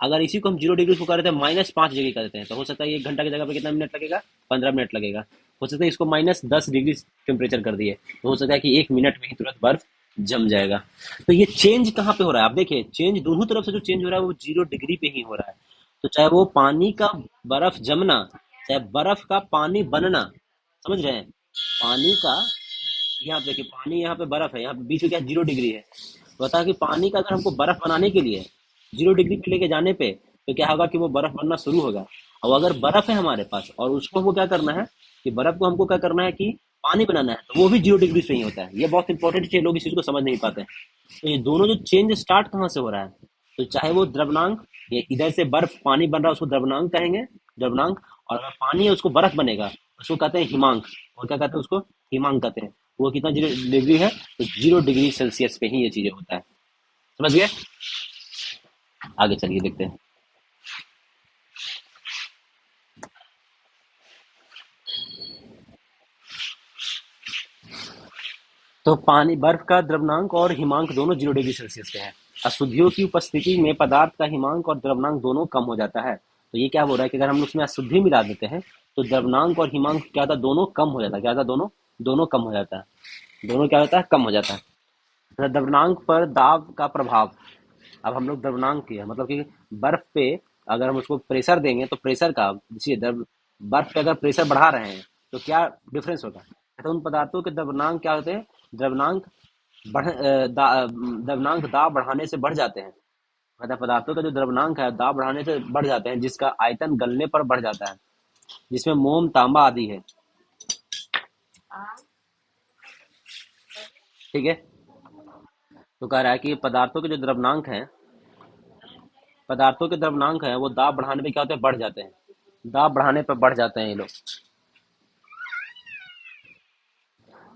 Speaker 1: अगर इसी को हम 0 डिग्री को कर देते हैं, -5 डिग्री कर देते हैं, तो हो सकता है 1 घंटा की जगह पे कितना मिनट लगेगा, 15 मिनट लगेगा। हो सकता है इसको -10 डिग्री टेम्परेचर कर दिए, तो हो सकता है कि 1 मिनट में ही तुरंत बर्फ जम जाएगा। तो ये चेंज कहाँ पे हो रहा है, आप देखिए चेंज दोनों तरफ से जो चेंज हो रहा है वो 0 डिग्री पे ही हो रहा है। तो चाहे वो पानी का बर्फ जमना, चाहे बर्फ का पानी बनना, समझ रहे हैं, पानी का, यहाँ पे देखिए पानी, यहाँ पे बर्फ है, यहाँ पे बीच में क्या 0 डिग्री है। तो बता कि पानी का अगर हमको बर्फ बनाने के लिए 0 डिग्री पे लेके जाने पे, तो क्या होगा कि वो बर्फ बनना शुरू होगा। और अगर बर्फ है हमारे पास और उसको हमको क्या करना है कि बर्फ को हमको क्या करना है कि पानी बनाना है, तो वो भी 0 डिग्री से ही होता है। ये बहुत इंपॉर्टेंट चीज, लोग इस चीज को समझ नहीं पाते हैं। तो ये दोनों जो चेंज स्टार्ट कहाँ से हो रहा है, तो चाहे वो द्रवनांक, ये इधर से बर्फ पानी बन रहा है उसको द्रवनांक कहेंगे, द्रवनांक। और अगर पानी है उसको बर्फ बनेगा, उसको कहते हैं हिमांक। और क्या कहते हैं उसको, हिमांक कहते हैं। वो कितना 0 डिग्री है, तो 0 डिग्री सेल्सियस पे ही ये चीजें होता है। समझ गए, आगे चलिए देखते हैं। तो पानी, बर्फ का द्रवनांक और हिमांक दोनों 0 डिग्री सेल्सियस पे है। अशुद्धियों की उपस्थिति में पदार्थ का हिमांक और द्रवनांक दोनों कम हो जाता है। तो ये क्या हो रहा है कि अगर हम उसमें अशुद्धि मिला देते हैं तो द्रवनांक और हिमांक क्या था, दोनों कम हो जाता है। क्या था, दोनों दोनों कम हो जाता है। दोनों क्या होता है, कम हो जाता है। द्रव्यनांक पर दाब का प्रभाव। अब हम लोग द्रव्यनांक की है मतलब कि बर्फ पे अगर हम उसको प्रेशर देंगे तो प्रेशर का देखिए बर्फ पे अगर प्रेशर बढ़ा रहे हैं तो क्या डिफरेंस होगा। तो उन पदार्थों के द्रव्यनांक क्या होते हैं, द्रव्यनांक द्रव्यनांक दाब बढ़ाने से बढ़ जाते हैं। मतलब पदार्थों का जो द्रव्यनांक है दाब बढ़ाने से बढ़ जाते हैं जिसका आयतन गलने पर बढ़ जाता है, जिसमें मोम तांबा आदि है। ठीक है। तो कह रहा है कि पदार्थों के द्रव्यनांक है वो दाब बढ़ाने पे क्या होते हैं, बढ़ जाते हैं। दाब बढ़ाने पर बढ़ जाते हैं ये लोग,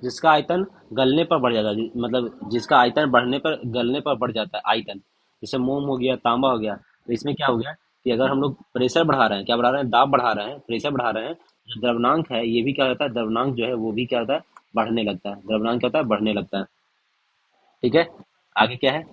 Speaker 1: जिसका आयतन गलने पर बढ़ जाता है, मतलब जिसका आयतन बढ़ने पर गलने पर बढ़ जाता है आयतन। जैसे मोम हो गया, तांबा हो गया। तो इसमें क्या हो गया कि अगर हम लोग प्रेशर बढ़ा रहे हैं, क्या बढ़ा रहे हैं, दाब बढ़ा रहे हैं, प्रेशर बढ़ा रहे हैं, जो द्रव्यनांक है ये भी क्या होता है, द्रव्यनांक जो है वो भी क्या होता है, बढ़ने लगता है। द्रव्यनांक क्या होता है, बढ़ने लगता है। ठीक है। आगे क्या है,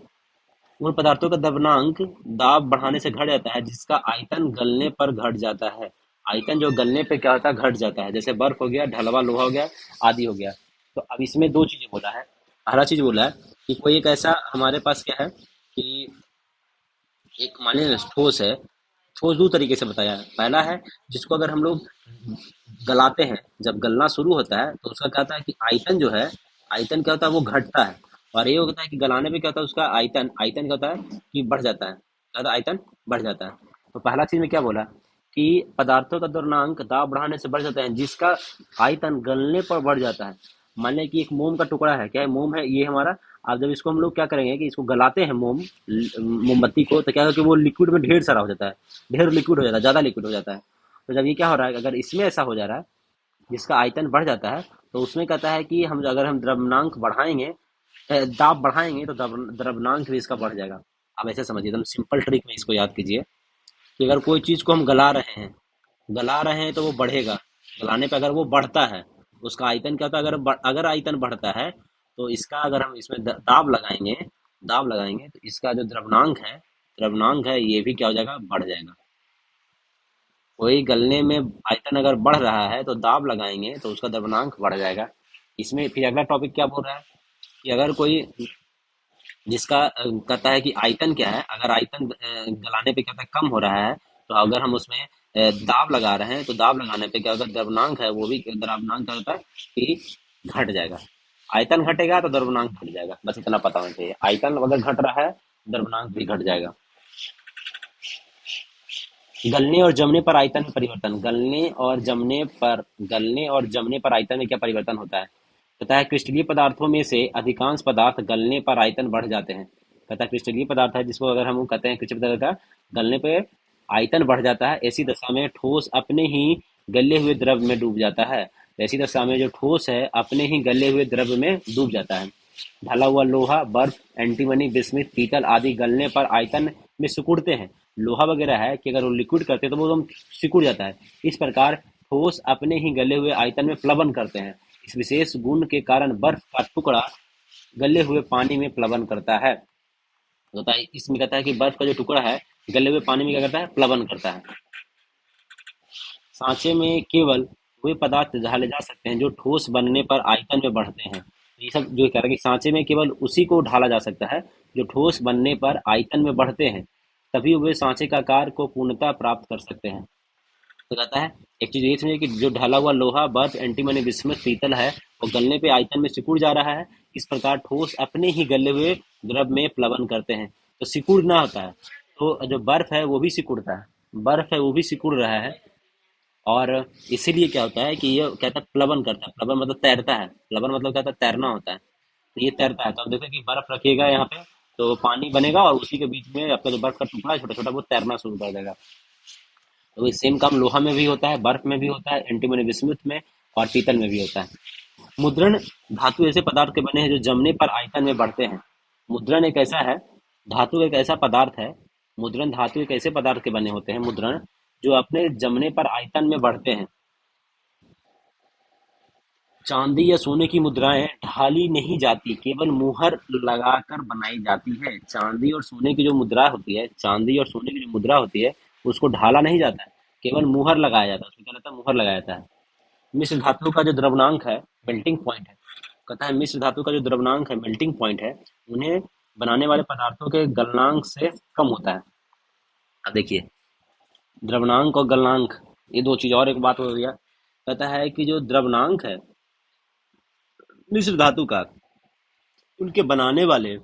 Speaker 1: उन पदार्थों का द्रव्यनांक दाब बढ़ाने से घट जाता है जिसका आयतन गलने पर घट जाता है। आयतन जो गलने पे क्या होता है, घट जाता है। जैसे बर्फ हो गया, ढलवा लोहा हो गया, आदि हो गया। तो अब इसमें दो चीजें बोला है। पहला चीज बोला है कि कोई एक ऐसा हमारे पास क्या है कि एक मान लीजिए ठोस है। ठोस दो तरीके से बताया है। पहला है जिसको अगर हम लोग गलाते हैं, जब गलना शुरू होता है तो उसका क्या होता है कि आयतन जो है, आयतन क्या होता है वो घटता है। और ये होता है कि गलाने पे क्या होता है, उसका आयतन आयतन क्या होता है कि बढ़ जाता है। क्या होता है, आयतन बढ़ जाता है। तो पहला चीज में क्या बोला कि पदार्थों का द्रव्यमांक दाब बढ़ाने से बढ़ जाता है जिसका आयतन गलने पर बढ़ जाता है। मान लें कि एक मोम का टुकड़ा है, क्या है, मोम है ये हमारा। अब जब इसको हम लोग क्या करेंगे कि इसको गलाते हैं मोमबत्ती को, तो क्या होगा कि वो लिक्विड में ढेर सारा हो जाता है, ढेर लिक्विड हो जाता है, ज्यादा लिक्विड हो जाता है। तो जब ये क्या हो रहा है, अगर इसमें ऐसा हो जा रहा है जिसका आयतन बढ़ जाता है, तो उसमें कहता है कि हम अगर हम द्रव्यमांक बढ़ाएंगे, दाब बढ़ाएंगे तो द्रव्यमांक भी इसका बढ़ जाएगा। अब ऐसे समझिए, एकदम सिंपल ट्रिक में इसको याद कीजिए कि अगर कोई चीज को हम गला रहे हैं तो वो बढ़ेगा। गलाने पे अगर वो बढ़ता है, उसका आयतन क्या होता है, अगर आयतन बढ़ता है तो इसका अगर हम इसमें दाब लगाएंगे तो इसका जो द्रव्यमांक है ये भी क्या हो जाएगा, बढ़ जाएगा। वही गलने में आयतन अगर बढ़ रहा है तो दाब लगाएंगे तो उसका द्रव्यमांक बढ़ जाएगा। इसमें फिर अगला टॉपिक क्या बोल रहा है कि अगर कोई जिसका कहता है कि आयतन क्या है, अगर आयतन गलाने पे कहता है कम हो रहा है, तो अगर हम उसमें दाब लगा रहे हैं तो दाब लगाने पे क्या होता है, द्रव्यमांक है वो भी द्रव्यमांक क्या होता है कि घट जाएगा। आयतन घटेगा तो द्रव्यमांक घट जाएगा, बस इतना पता होना चाहिए। आयतन अगर घट रहा है द्रव्यमांक भी घट जाएगा। गलने और जमने पर आयतन में परिवर्तन। गलने और जमने पर आयतन में क्या परिवर्तन होता है। कहता है क्रिस्टलीय पदार्थों में से अधिकांश पदार्थ गलने पर आयतन बढ़ जाते हैं। कहता है क्रिस्टलीय पदार्थ है जिसको अगर हम कहते हैं क्रिस्टलीय पदार्थ का गलने पे आयतन बढ़ जाता है, ऐसी दशा में ठोस अपने ही गले हुए द्रव में डूब जाता है। तो ऐसी दशा में जो ठोस है अपने ही गले हुए द्रव में डूब जाता है। ढला हुआ लोहा, बर्फ, एंटीमनी, बिस्मिथ, पीतल आदि गलने पर आयतन में सिकुड़ते हैं। लोहा वगैरह है कि अगर वो लिक्विड करते हैं तो वो एकदम सिकुड़ जाता है। इस प्रकार ठोस अपने ही गले हुए आयतन में प्लवन करते हैं। इस विशेष गुण के कारण बर्फ का टुकड़ा गले हुए पानी में प्लवन करता है। होता है इसमें कहता है कि बर्फ का जो टुकड़ा है गले हुए पानी में क्या करता है, प्लवन करता है। सांचे में केवल वे पदार्थ ढाले जा सकते हैं जो ठोस बनने पर आयतन में बढ़ते हैं। ये सब जो कह रहा है कि सांचे में केवल उसी को ढाला जा सकता है जो ठोस बनने पर आयतन में बढ़ते हैं, तभी वे सांचे का आकार को पूर्णता प्राप्त कर सकते हैं। तो कहता है एक चीज ये समझिए कि जो ढला हुआ लोहा, बर्फ, एंटीमनी, बिस्मुथ, पीतल है वो गलने पे आयतन में सिकुड़ जा रहा है। इस प्रकार ठोस अपने ही गले हुए द्रव में प्लवन करते हैं। तो सिकुड़ना होता है, तो जो बर्फ है वो भी सिकुड़ता है, बर्फ है वो भी सिकुड़ रहा है। और इसीलिए क्या होता है कि ये कहता है प्लवन करता है। प्लवन मतलब तैरता है, प्लवन मतलब कहता है तैरना होता है। तो ये तैरता है। तो आप देखो कि बर्फ रखिएगा यहाँ पे तो पानी बनेगा और उसी के बीच में आपका जो बर्फ का टुकड़ा है छोटा छोटा वो तैरना शुरू कर देगा। तो ये सेम काम लोहा में भी होता है, बर्फ में भी होता है, एंटीमनी विस्मुत में और पीतल में भी होता है। मुद्रण धातु ऐसे पदार्थ के बने हैं जो जमने पर आयतन में बढ़ते हैं। मुद्रण एक ऐसा है, धातु एक ऐसा पदार्थ है, मुद्रण धातु एक ऐसे पदार्थ के बने होते हैं, मुद्रण जो अपने जमने पर आयतन में बढ़ते हैं। चांदी या सोने की मुद्राएं ढाली नहीं जाती, केवल मुहर लगाकर बनाई जाती है। चांदी और सोने की जो मुद्रा होती है, चांदी और सोने की जो मुद्रा होती है उसको ढाला नहीं जाता है, केवल मुहर लगाया जाता है। उसमें क्या रहता है, मुहर लगाया जाता है। मिश्र धातु का जो द्रव्यमांक है, मेल्टिंग पॉइंट है, कहता है मिश्र धातु का जो द्रवणांक है, मेल्टिंग पॉइंट है, उन्हें बनाने वाले पदार्थों के गलनांक से कम होता है। अब देखिए, द्रवणांक और गलनांक, ये दो चीज, और एक बात हो गया। कहता है कि जो द्रवणांक है मिश्र धातु का, उनके बनाने वाले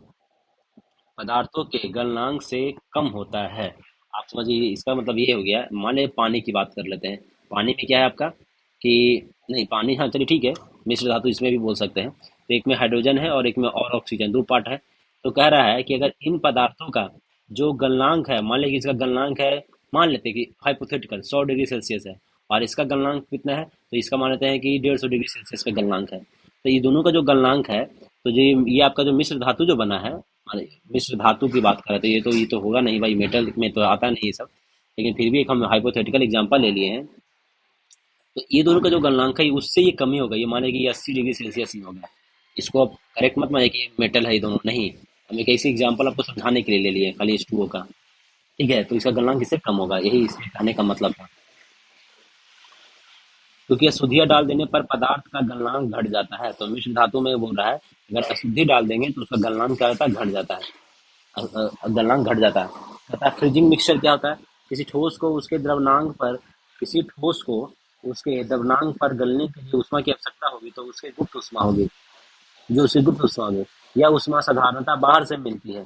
Speaker 1: पदार्थों के गलनांक से कम होता है। आप समझिए, इसका मतलब ये हो गया, मान लीजिए पानी की बात कर लेते हैं। पानी में क्या है आपका कि, नहीं पानी, हाँ चलिए ठीक है, मिश्र धातु इसमें भी बोल सकते हैं। तो एक में हाइड्रोजन है और एक में और ऑक्सीजन, दो पार्ट है। तो कह रहा है कि अगर इन पदार्थों का जो गलनांक है, मान लीजिए कि इसका गलनांक है, मान लेते हैं कि हाइपोथेटिकल 100 डिग्री सेल्सियस है, और इसका गलनांक कितना है, तो इसका मान लेते हैं कि 150 डिग्री सेल्सियस का गलनांक है। तो ये दोनों का जो गलनांक है, तो ये आपका जो मिश्र धातु जो बना है, माने मिश्र धातु की बात कर रहे थे, ये तो होगा नहीं भाई, मेटल में तो आता नहीं ये सब, लेकिन फिर भी एक हम हाइपोथेटिकल एग्जांपल ले लिए हैं। तो ये दोनों का जो गलनांक है, उससे ये कमी होगा, ये माने कि ये 80 डिग्री सेल्सियस ही होगा। इसको आप करेक्ट मत मानिए कि मेटल है ये दोनों, नहीं, हम एक ऐसी एग्जाम्पल आपको समझाने के लिए ले लिए खाली H2O का। ठीक है, तो इसका गलनांक इससे कम होगा, यही इसमें कहने का मतलब था। क्योंकि अशुद्धियाँ डाल देने पर पदार्थ का गलनांक घट जाता है, तो मिश्र धातु में बोल रहा है, अगर अशुद्धि डाल देंगे तो उसका गलनांक क्या होता है, घट जाता है। गलनांक घट जाता है। कहता है फ्रीजिंग मिक्सचर क्या होता है, किसी ठोस को उसके द्रवनांक पर किसी ठोस को उसके द्रवनांक पर गलने के लिए उष्मा की आवश्यकता होगी, तो उसके गुप्त उष्मा होगी, जो उसकी गुप्त उष्मा होगी। यह उष्मा साधारणतः बाहर से मिलती है।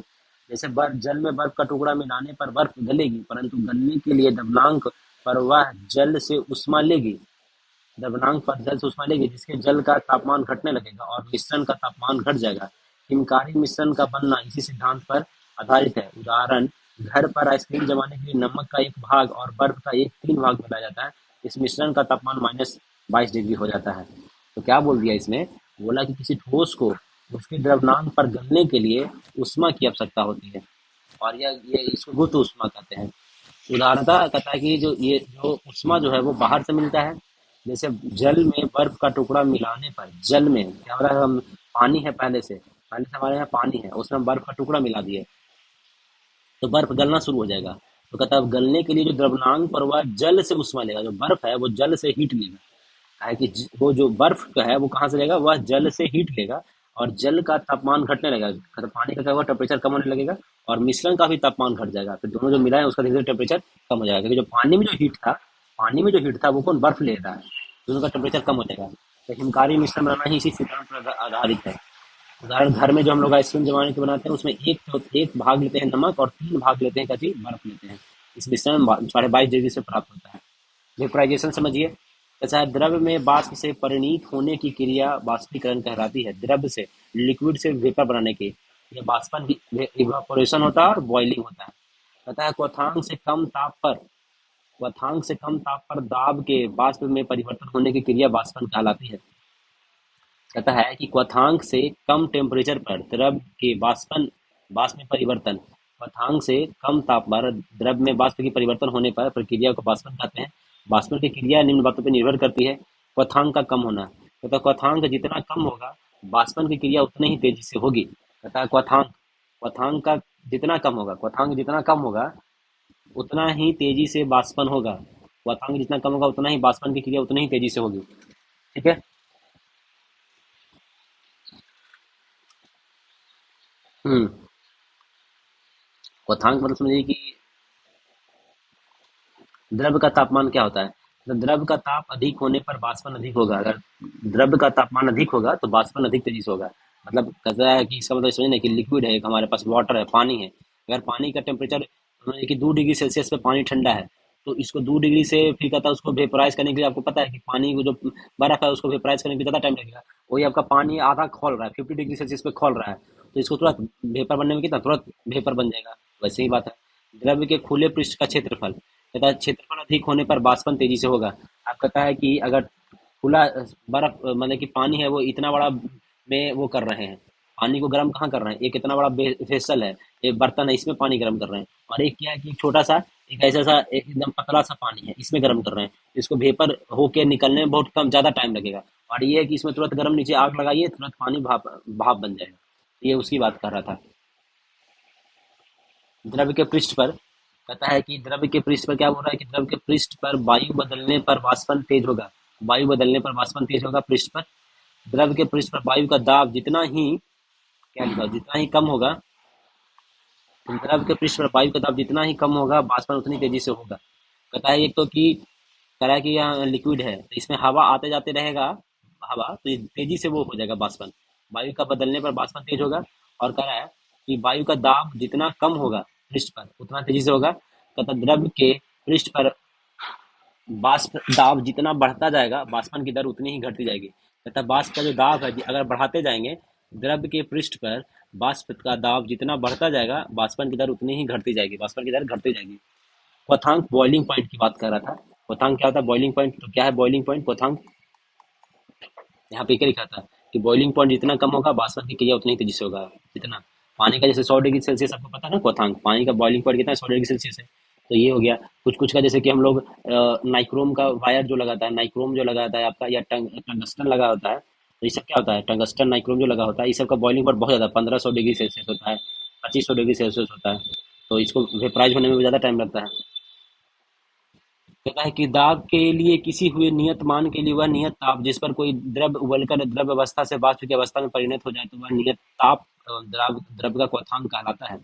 Speaker 1: जैसे बर्फ, जल में बर्फ का टुकड़ा मिलाने पर बर्फ गलेगी, परंतु गलने के लिए द्रवनांक पर वह जल से उष्मा लेगी। द्रवनांक पर जल से उष्मा लेगी, जिसके जल का तापमान घटने लगेगा और मिश्रण का तापमान घट जाएगा। हिमकारी मिश्रण का बनना इसी सिद्धांत पर आधारित है। उदाहरण, घर पर आइसक्रीम जमाने के लिए नमक का एक भाग और बर्फ का एक 3 भाग मिलाया जाता है। इस मिश्रण का तापमान -22 डिग्री हो जाता है। तो क्या बोल दिया इसमें, बोला कि किसी ठोस को उसके द्रवनांक पर गलने के लिए उष्मा की आवश्यकता होती है, और यह ये इसको गुप्त उष्मा कहते हैं। उदाहरणतः कहता है कि जो ऊष्मा जो है वो बाहर से मिलता है। जैसे जल में बर्फ का टुकड़ा मिलाने पर, जल में क्या हो रहा है, हम पानी है, पहले से हमारे यहाँ पानी है, उसमें हम बर्फ का टुकड़ा मिला दिए, तो बर्फ गलना शुरू हो जाएगा। तो कहता है गलने के लिए जो द्रवनांक पर वह जल से उष्मा लेगा, जो बर्फ है वो जल से हीट लेगा। है कि वो जो बर्फ का है वो कहाँ से लेगा, वह जल से हीट लेगा, और जल का तापमान घटने लगेगा, मतलब पानी का क्या होगा, टेम्परेचर कम होने लगेगा, और मिश्रण का भी तापमान घट जाएगा। फिर दोनों जो मिला है उसका धीरे धीरे टेम्परेचर कम हो जाएगा, क्योंकि जो पानी में जो हीट था वो कौन, बर्फ ले रहा है, दोनों का टेम्परेचर कम हो जाएगा। तो हिमकारी मिश्रण बनाना ही इसी सिद्धांत पर आधारित है। उदाहरण, घर में जो हम लोग आइसक्रीम जमाने के बनाते हैं, उसमें एक भाग लेते हैं नमक और 3 भाग लेते हैं कथी, बर्फ लेते हैं। इस मिश्रण 22.5 डिग्री से प्राप्त होता है। वेपराइजेशन समझिए, कैसा है, द्रव में वाष्प से परिणीत होने की क्रिया वाष्पीकरण कहलाती है। द्रव से लिक्विड से वेपर बनाने की, यह वाष्पन की इवापोरेशन होता है और बॉइलिंग होता है। कहता है क्वथांक से कम ताप पर दाब के वाष्प में परिवर्तन होने की क्रिया वाष्पन कहलाती है। कहता है कि क्वथांक से कम टेम्परेचर पर द्रव के वाष्प में परिवर्तन, क्वथांक से कम ताप पर द्रव में वाष्प की परिवर्तन होने पर प्रक्रिया को वाष्पन कहते हैं। वाष्पन की क्रिया निम्न बातों पर निर्भर करती है। क्वथांक का कम होना, कहता है क्वथांक जितना कम होगा, वाष्पन की क्रिया उतनी ही तेजी से होगी। कहता है क्वथांक का क्वथांक जितना कम होगा उतना ही तेजी से वाष्पन होगा। क्वथांक जितना कम होगा उतना ही वाष्पन की क्रिया उतनी ही तेजी से होगी। ठीक है। हम्म। क्वथांक मतलब समझिए कि द्रव का तापमान क्या होता है, तो द्रव का ताप अधिक होने पर वाष्पन अधिक होगा। अगर द्रव का तापमान अधिक होगा तो वाष्पन अधिक तेजी से होगा। मतलब कहता है कि इसका मतलब समझे ना कि लिक्विड है, एक हमारे पास वाटर है, पानी है। अगर पानी का टेम्परेचर समझिए कि 2 डिग्री सेल्सियस पे पानी ठंडा है, तो इसको 2 डिग्री से फिर कहता है उसको वेपराइज करने के लिए, आपको पता है कि पानी को जो बर्फ है उसको वेपराइज करने के लिए ज़्यादा टाइम लगेगा। वही आपका पानी आधा खोल रहा है, 50 डिग्री सेल्सियस पे खोल रहा है, तो इसको तुरंत वेपर बनने में कितना, तुरंत वेपर बन जाएगा। वैसे ही बात है, द्रव्य के खुले पृष्ठ का क्षेत्रफल, कहता है क्षेत्रफल अधिक होने पर वाष्पन तेजी से होगा। आप कहता है कि अगर खुला बर्फ मतलब कि पानी है वो इतना बड़ा में वो कर रहे हैं, पानी को गर्म कहाँ कर रहे हैं, एक इतना बड़ा वेसल है, एक बर्तन है, इसमें पानी गर्म कर रहे हैं। और एक क्या है कि एक छोटा सा, एक ऐसा सा, एक एकदम पतला सा पानी है, इसमें गर्म कर रहे हैं। इसको वेपर होके निकलने में बहुत कम ज्यादा टाइम लगेगा। और ये है कि इसमें तुरंत गर्म, नीचे आग लगाइए तुरंत पानी भाप भाप बन जाएगा। ये उसकी बात कर रहा था। द्रव्य के पृष्ठ पर, कहता है कि द्रव्य के पृष्ठ पर क्या बोल रहा है कि द्रव्य के पृष्ठ पर वायु बदलने पर वाष्पन तेज होगा। वायु बदलने पर वाष्पन तेज होगा पृष्ठ पर। द्रव के पृष्ठ पर वायु का दाब जितना ही, क्या लिखा, जितना ही कम होगा, द्रव के पृष्ठ पर वायु का दाब जितना ही कम होगा, वाष्पन उतनी तेजी से होगा। कहता है एक तो कि, कह रहा है कि यहाँ लिक्विड है तो इसमें हवा आते जाते रहेगा, हवा तो ये तेजी से वो हो जाएगा वाष्पन, वायु का बदलने पर वाष्पन तेज होगा। और कह रहा है कि वायु का दाब जितना कम होगा पृष्ठ पर उतना तेजी से होगा। कहता द्रव के पृष्ठ पर वाष्प दाब जितना बढ़ता जाएगा वाष्पन की दर उतनी ही घटती जाएगी। तथा वाष्प का जो दाब है अगर बढ़ाते जाएंगे, द्रव के पृष्ठ पर वाष्प का दाब जितना बढ़ता जाएगा वाष्पन की दर उतनी ही घटती जाएगी, वाष्पन की दर घटती जाएगी। क्वथांक बॉइलिंग पॉइंट की बात कर रहा था। क्वथांक क्या होता है, बॉइलिंग पॉइंट, तो क्या है बॉइलिंग पॉइंट, क्वथांक यहाँ पे क्या लिखा था कि बॉइलिंग पॉइंट जितना कम होगा वाष्पन की क्रिया उतनी ही तेजी से होगा। जितना पानी का जैसे 100 डिग्री सेल्सियस आपको पता है ना, क्वथांक पानी का बॉइलिंग पॉइंट कितना है, 100 डिग्री सेल्सियस है। तो ये हो गया। कुछ कुछ का जैसे कि हम लोग नाइक्रोम का वायर जो लगाता है, नाइक्रोम जो लगाता है आपका, या टंगस्टन लगा होता है, तो ये सब क्या होता है, टंगस्टन नाइक्रोम जो लगा होता है, ये सब का बॉइलिंग पॉइंट बहुत ज़्यादा 1500 डिग्री सेल्सियस होता है, 2500 डिग्री सेल्सियस होता है। तो इसको वेपराइज होने में भी ज़्यादा टाइम लगता है। कहता है कि दाब के लिए किसी हुए नियत मान के लिए वह नियत ताप जिस पर कोई द्रव उबलकर द्रव अवस्था से वाष्प की अवस्था में परिणत हो जाए तो वह नियत ताप द्रव द्रव का क्वथांक कहलाता है।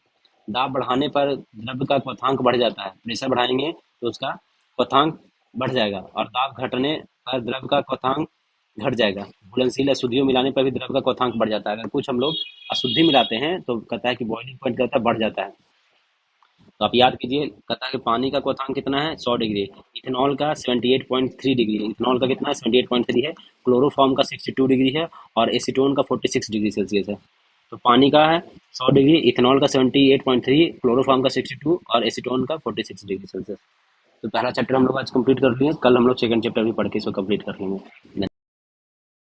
Speaker 1: दाब बढ़ाने पर द्रव का क्वथांक बढ़ जाता है, प्रेशर बढ़ाएंगे तो उसका क्वथांक बढ़ जाएगा, और दाब घटने पर द्रव का क्वथांक घट जाएगा। घुलनशील अशुद्धियों मिलाने पर भी द्रव का क्वथांक बढ़ जाता है। अगर कुछ हम लोग अशुद्धि मिलाते हैं तो कहता है कि बॉइलिंग पॉइंट कहता है बढ़ जाता है। तो आप याद कीजिए, कहता है कि पानी का क्वथनांक कितना है, 100 डिग्री। इथेनॉल का 78.3 डिग्री है, इथेनॉल का कितना है, 78.3 है। क्लोरोफॉर्म का 62 डिग्री है, और एसीटोन का 46 डिग्री सेल्सियस है। तो पानी का है 100 डिग्री, इथेनॉल का 78.3, क्लोरोफॉर्म का 62 और एसीटोन का 46 डिग्री सेल्सियस। तो पहला चैप्टर हम लोग आज कंप्लीट कर लिए, कल हम लोग सेकंड चैप्टर भी पढ़ के इसको कंप्लीट कर लेंगे।